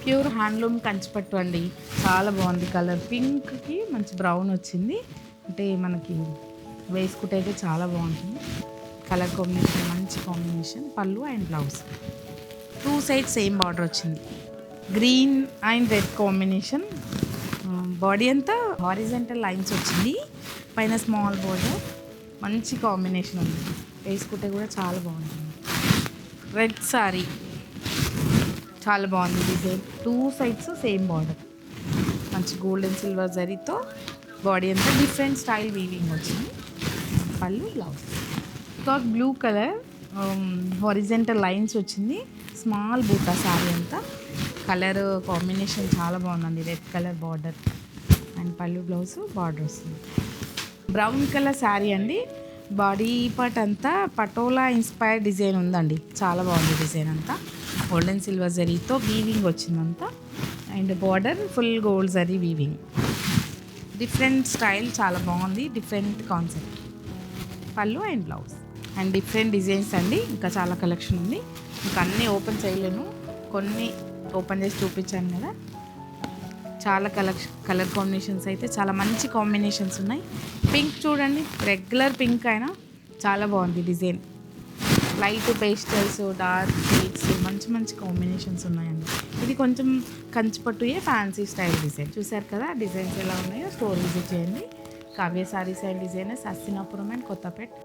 Pure handloom కంచిపట్టు అండి. చాలా బాగుంది కలర్. పింక్కి మంచి బ్రౌన్ వచ్చింది. అంటే మనకి వేసుకుంటే అయితే చాలా బాగుంటుంది. కలర్ కాంబినేషన్ మంచి కాంబినేషన్. పళ్ళు and blouse 2 sides same border వచ్చింది. Green and red combination. Body అంతా హారిజంటల్ లైన్స్ వచ్చింది. పైన స్మాల్ బార్డర్. మంచి కాంబినేషన్ ఉంది. వేసుకుంటే కూడా చాలా బాగుంటుంది. రెడ్ సారీ చాలా బాగుంది డిజైన్. 2 sides same border. మంచి గోల్డ్ అండ్ సిల్వర్ జరీతో బాడీ అంతా డిఫరెంట్ స్టైల్ వీవింగ్ వచ్చింది. పళ్ళు blouse thought blue colour horizontal lines వచ్చింది. స్మాల్ బూటా శారీ అంతా. కలర్ కాంబినేషన్ చాలా బాగుందండి. రెడ్ కలర్ బార్డర్ అండ్ పళ్ళు బ్లౌజ్ బార్డర్ వస్తుంది. బ్రౌన్ కలర్ శారీ అండి. బాడీ పార్ట్ అంతా పటోలా ఇన్స్పైర్డ్ డిజైన్ ఉందండి. చాలా బాగుంది డిజైన్ అంతా. గోల్డ్ అండ్ సిల్వర్ జరీతో వీవింగ్ వచ్చిందంతా. And border full gold zari weaving. Different style చాలా బాగుంది. Different concept. పళ్ళు and blouse and different designs అండి. ఇంకా చాలా కలెక్షన్ ఉంది. ఇంకా అన్నీ ఓపెన్ చేయలేను. కొన్ని ఓపెన్ చేసి చూపించాను కదా. చాలా కలర్ కాంబినేషన్స్ అయితే చాలా మంచి కాంబినేషన్స్ ఉన్నాయి. పింక్ చూడండి, రెగ్యులర్ పింక్ అయినా చాలా బాగుంది design. Light pastels, dark shades, మంచి మంచి కాంబినేషన్స్ ఉన్నాయండి. ఇది కొంచెం కంచిపట్టుయే ఫ్యాన్సీ స్టైల్ డిజైన్. చూసారు కదా డిజైన్స్ ఎలా ఉన్నాయో. స్టోర్ విజిట్ చేయండి. Kavya sarees and designers, Assinapuram and Kothapet.